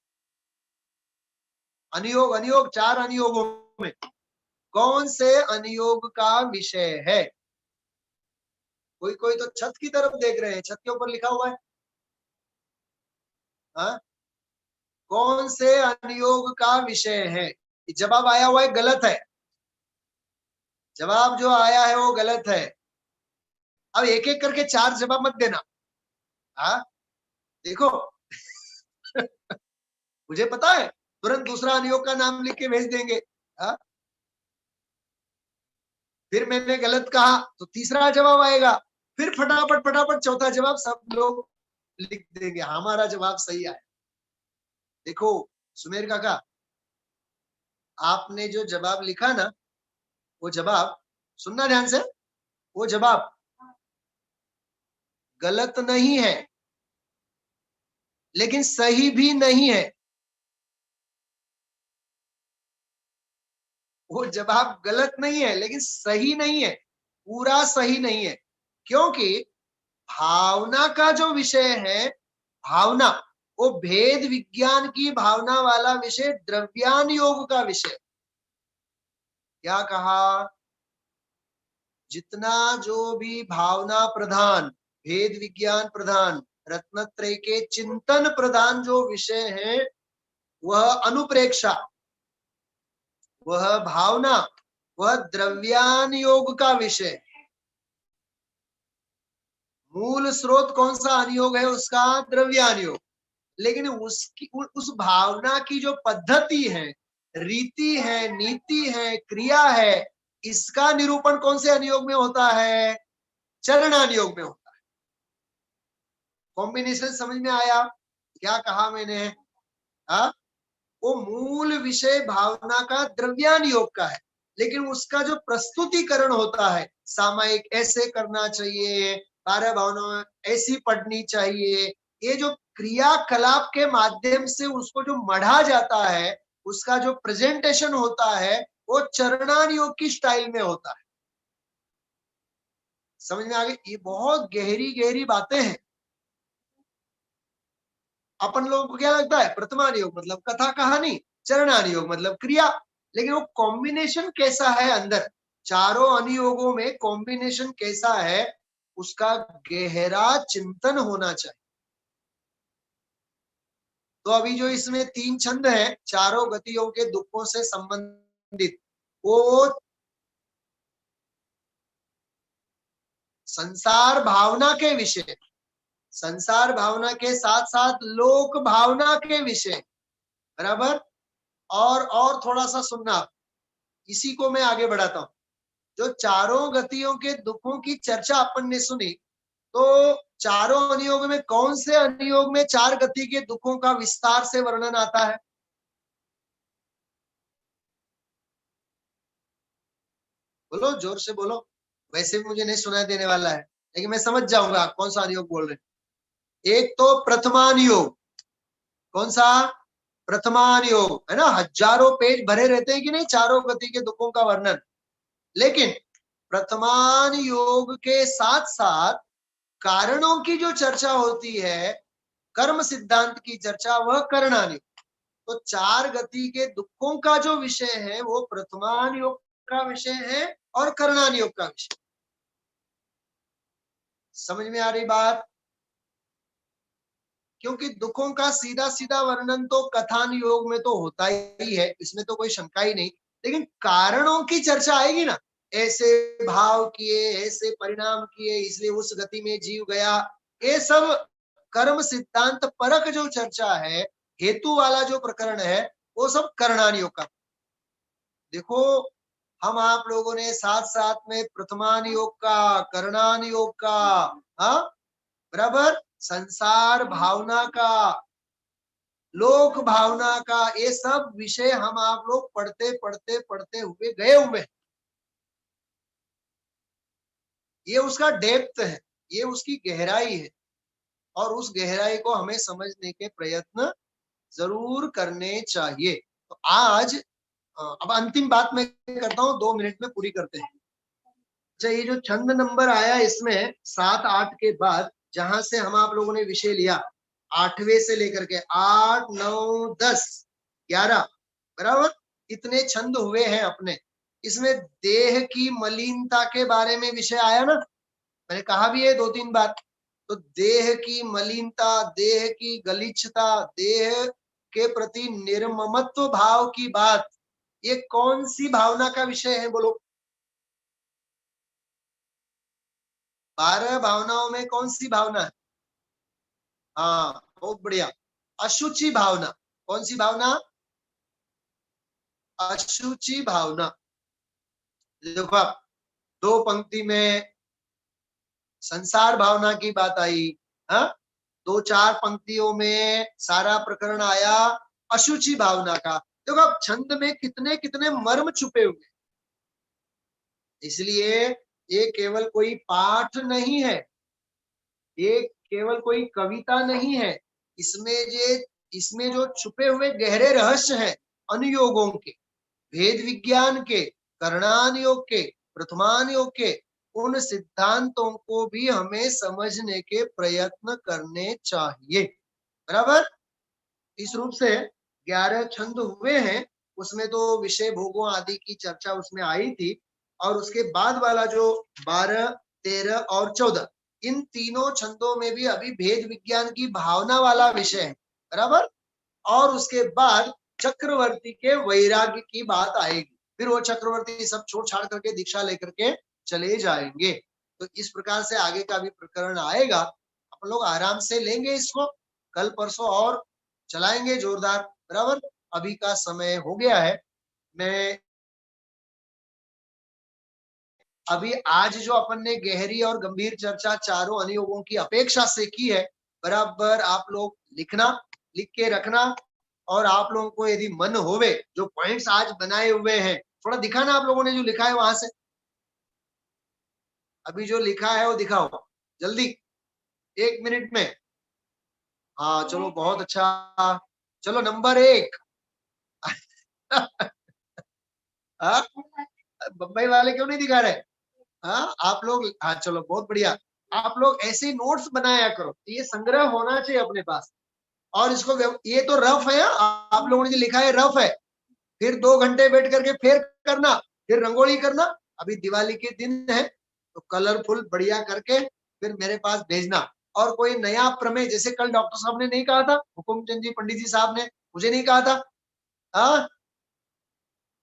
अनुयोग, अनुयोग 4 अनुयोगों में कौन से अनुयोग का विषय है? कोई कोई तो छत की तरफ देख रहे हैं, छत के ऊपर लिखा हुआ है। हाँ, कौन से अनुयोग का विषय है? जवाब आया हुआ है गलत है। जवाब जो आया है वो गलत है। अब एक एक करके 4 जवाब मत देना। हाँ, देखो मुझे पता है, तुरंत दूसरा अनुयोग का नाम लिख के भेज देंगे। हाँ, फिर मैंने गलत कहा तो तीसरा जवाब आएगा, फिर फटाफट फटाफट चौथा जवाब सब लोग लिख देंगे, हमारा जवाब सही आया। देखो सुमेर काका, आपने जो जवाब लिखा ना, वो जवाब सुनना ध्यान से, वो जवाब गलत नहीं है लेकिन सही भी नहीं है। वो जवाब गलत नहीं है लेकिन सही नहीं है, पूरा सही नहीं है। क्योंकि भावना का जो विषय है, भावना, वो भेद विज्ञान की भावना वाला विषय द्रव्यान योग का विषय। क्या कहा? जितना जो भी भावना प्रधान, भेद विज्ञान प्रधान, रत्नत्रय के चिंतन प्रधान जो विषय है, वह अनुप्रेक्षा, वह भावना, वह द्रव्यान योग का विषय। मूल स्रोत कौन सा अनुयोग है उसका? द्रव्यान योग। लेकिन उसकी उस भावना की जो पद्धति है, रीति है, नीति है, क्रिया है, इसका निरूपण कौन से अनुयोग में होता है? चरणानुयोग में होता है। कॉम्बिनेशन समझ में आया? क्या कहा मैंने? हाँ, वो मूल विषय भावना का द्रव्यान योग का है, लेकिन उसका जो प्रस्तुतिकरण होता है, सामायिक ऐसे करना चाहिए, 12 भावना ऐसी पढ़नी चाहिए, ये जो क्रियाकलाप के माध्यम से उसको जो मढ़ा जाता है, उसका जो प्रेजेंटेशन होता है, वो चरणान योग की स्टाइल में होता है। समझ में आ गई? ये बहुत गहरी गहरी बातें हैं। अपन लोगों को क्या लगता है, प्रथमान योग मतलब कथा कहानी, चरणान योग मतलब क्रिया, लेकिन वो कॉम्बिनेशन कैसा है अंदर, चारों अनुयोगों में कॉम्बिनेशन कैसा है, उसका गहरा चिंतन होना चाहिए। तो अभी जो इसमें 3 छंद हैं चारों गतियों के दुखों से संबंधित, वो संसार भावना के विषय, संसार भावना के साथ साथ लोक भावना के विषय, बराबर। और थोड़ा सा सुनना, इसी को मैं आगे बढ़ाता हूं। जो चारों गतियों के दुखों की चर्चा अपन ने सुनी, तो चारों अनुयोग में कौन से अनुयोग में 4 गति के दुखों का विस्तार से वर्णन आता है? बोलो, जोर से बोलो। वैसे भी मुझे नहीं सुनाई देने वाला है, लेकिन मैं समझ जाऊंगा कौन सा अनुयोग बोल रहे हैं। एक तो प्रथमानुयोग, कौन सा? प्रथमानुयोग, है ना। हजारों पेज भरे रहते हैं कि नहीं चारों गति के दुखों का वर्णन, लेकिन प्रथमानुयोग के साथ साथ कारणों की जो चर्चा होती है, कर्म सिद्धांत की चर्चा, वह करणानुयोग। तो 4 गति के दुखों का जो विषय है वो प्रथमानुयोग का विषय है और करणानुयोग का विषय। समझ में आ रही बात? क्योंकि दुखों का सीधा सीधा वर्णन तो कथान योग में तो होता ही है, इसमें तो कोई शंका ही नहीं, लेकिन कारणों की चर्चा आएगी ना, ऐसे भाव किए, ऐसे परिणाम किए, इसलिए उस गति में जीव गया, ये सब कर्म सिद्धांत परक जो चर्चा है, हेतु वाला जो प्रकरण है, वो सब करणान योग का। देखो, हम आप लोगों ने साथ साथ में प्रथमान योग का, करणान योग का, हाँ बराबर, संसार भावना का, लोक भावना का, ये सब विषय हम आप लोग पढ़ते पढ़ते पढ़ते हुए गए हुए हैं। ये उसका डेप्थ है, ये उसकी गहराई है, और उस गहराई को हमें समझने के प्रयत्न जरूर करने चाहिए। तो आज अब अंतिम बात मैं करता हूं, 2 मिनट में पूरी करते हैं। अच्छा, ये जो छंद नंबर आया इसमें 7 8 के बाद, जहां से हम आप लोगों ने विषय लिया, 8वें से लेकर के 8 9 10 11, बराबर, इतने छंद हुए हैं अपने। इसमें देह की मलिनता के बारे में विषय आया ना, मैंने कहा भी है 2 3 बार। तो देह की मलिनता, देह की गलीचता, देह के प्रति निर्ममत्व भाव की बात, ये कौन सी भावना का विषय है बोलो? 12 भावनाओं में कौन सी भावना है? हाँ, बहुत बढ़िया, अशुचि भावना। कौन सी भावना? अशुचि भावना। देखो आप, 2 पंक्ति में संसार भावना की बात आई, हाँ, 2 4 पंक्तियों में सारा प्रकरण आया अशुचि भावना का। देखो अब छंद में कितने कितने मर्म छुपे हुए, इसलिए ये केवल कोई पाठ नहीं है, ये केवल कोई कविता नहीं है, इसमें इसमें जो छुपे हुए गहरे रहस्य हैं अनुयोगों के, भेद विज्ञान के, करणान योग के, प्रथमान योग के, उन सिद्धांतों को भी हमें समझने के प्रयत्न करने चाहिए, बराबर। इस रूप से 11 छंद हुए हैं, उसमें तो विषय भोगों आदि की चर्चा उसमें आई थी, और उसके बाद वाला जो 12 13 और 14, इन तीनों छंदों में भी अभी भेद विज्ञान की भावना वाला विषय है, बराबर। और उसके बाद चक्रवर्ती के वैराग्य की बात आएगी, फिर वो चक्रवर्ती सब छोड़ छाड़ करके दीक्षा लेकर के चले जाएंगे। तो इस प्रकार से आगे का भी प्रकरण आएगा, अपन लोग आराम से लेंगे इसको, कल परसों और चलाएंगे जोरदार, बराबर। अभी का समय हो गया है, मैं अभी आज जो अपन ने गहरी और गंभीर चर्चा चारों अनुयोगों की अपेक्षा से की है, बराबर आप लोग लिखना, लिख के रखना, और आप लोगों को यदि मन होवे, जो पॉइंट्स आज बनाए हुए हैं, थोड़ा दिखाना आप लोगों ने जो लिखा है वहां से, अभी जो लिखा है वो दिखाओ जल्दी, 1 मिनट में। हाँ चलो, बहुत अच्छा। चलो नंबर 1। हाँ, बम्बई वाले क्यों नहीं दिखा रहे? हाँ आप लोग, हाँ चलो बहुत बढ़िया। आप लोग ऐसे नोट्स बनाया करो, ये संग्रह होना चाहिए अपने पास। और इसको ये तो रफ है, आप लोगों ने जो लिखा है रफ है, फिर 2 घंटे बैठ करके फिर करना, फिर रंगोली करना। अभी दिवाली के दिन है तो कलरफुल बढ़िया करके फिर मेरे पास भेजना। और कोई नया प्रमेय, जैसे कल डॉक्टर साहब ने नहीं कहा था, हुकुमचंद जी पंडित जी साहब ने मुझे नहीं कहा था, हाँ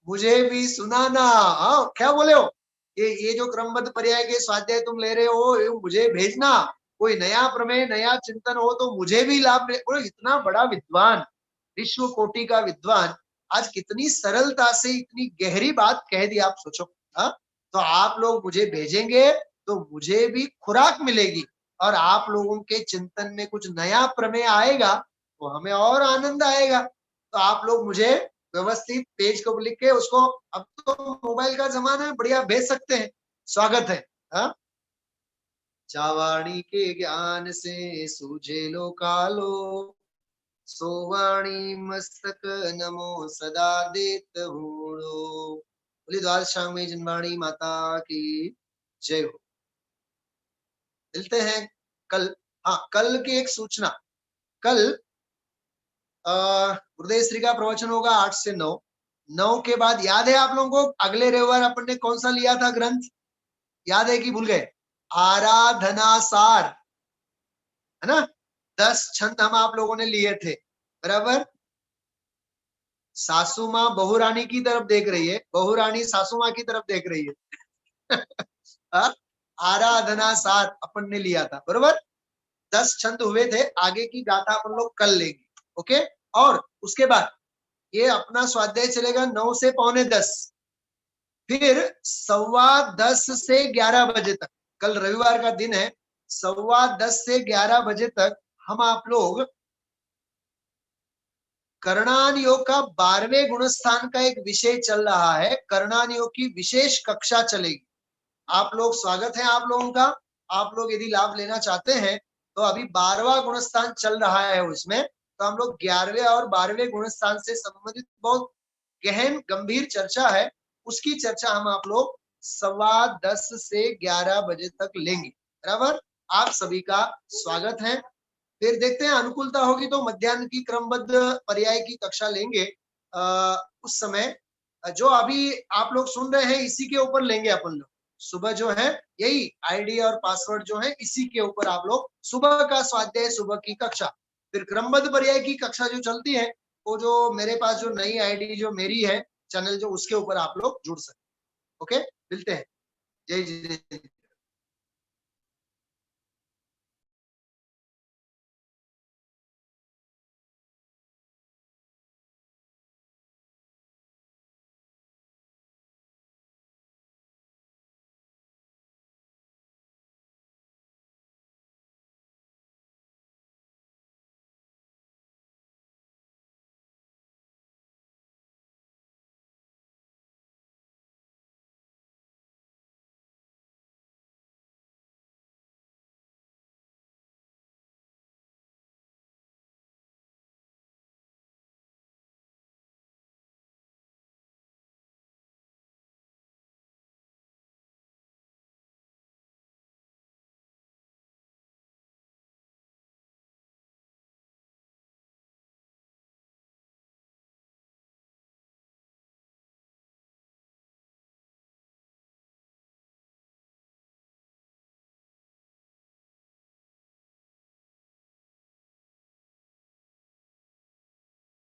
मुझे भी सुनाना। हाँ क्या बोले हो, ये जो क्रमबद्ध पर्याय के स्वाध्याय तुम ले रहे हो ये मुझे भेजना। कोई नया प्रमेय नया चिंतन हो तो मुझे भी लाभ बोलो। इतना बड़ा विद्वान, विश्व कोटि का विद्वान आज कितनी सरलता से इतनी गहरी बात कह दी, आप सोचो। हाँ तो आप लोग मुझे भेजेंगे तो मुझे भी खुराक मिलेगी, और आप लोगों के चिंतन में कुछ नया प्रमेय आएगा तो हमें और आनंद आएगा। तो आप लोग मुझे व्यवस्थित पेज को लिख के उसको, अब तो मोबाइल का जमाना है, बढ़िया भेज सकते हैं, स्वागत है। हाँ चावाणी के ज्ञान से सूझे लो कालो, सोवाणी मस्तक नमो सदा देत हूणो। बोली द्वादशांगी जनवाणी माता की जय हो। मिलते हैं कल। हाँ कल की एक सूचना, कल गुरुदेव श्री का प्रवचन होगा 8 से 9। 9 के बाद याद है आप लोगों को अगले रविवार अपन ने कौन सा लिया था ग्रंथ, याद है कि भूल गए? आराधना सार, है ना। 10 छंद हम आप लोगों ने लिए थे, बराबर। सासू माँ बहुरानी की तरफ देख रही है, बहुरानी सासू माँ की तरफ देख रही है। आराधना सार अपन ने लिया था, बराबर। 10 छंद हुए थे, आगे की गाथा अपन लोग कल लेंगे। ओके, और उसके बाद ये अपना स्वाध्याय चलेगा 9 से 9:45, फिर 10:15 से 11 बजे तक, कल रविवार का दिन है, 10:15 से 11 बजे तक हम आप लोग कर्णान योग का 12वें गुणस्थान का एक विषय चल रहा है, कर्णान योग की विशेष कक्षा चलेगी। आप लोग स्वागत है आप लोगों का। आप लोग यदि लाभ लेना चाहते हैं तो अभी 12वां गुणस्थान चल रहा है उसमें, तो हम लोग 11वें और 12वें गुणस्थान से संबंधित बहुत गहन गंभीर चर्चा है, उसकी चर्चा हम आप लोग 10:15 से 11 बजे तक लेंगे, बराबर। आप सभी का स्वागत है। फिर देखते हैं अनुकूलता होगी तो मध्याह्न की क्रमबद्ध पर्याय की कक्षा लेंगे। उस समय जो अभी आप लोग सुन रहे हैं इसी के ऊपर लेंगे अपन लोग। सुबह जो है यही आईडी और पासवर्ड जो है इसी के ऊपर आप लोग सुबह का स्वाध्याय, सुबह की कक्षा। फिर क्रमबद्ध पर्याय की कक्षा जो चलती है वो जो मेरे पास जो नई आईडी जो मेरी है चैनल जो, उसके ऊपर आप लोग जुड़ सकते। ओके, मिलते हैं। जय जय।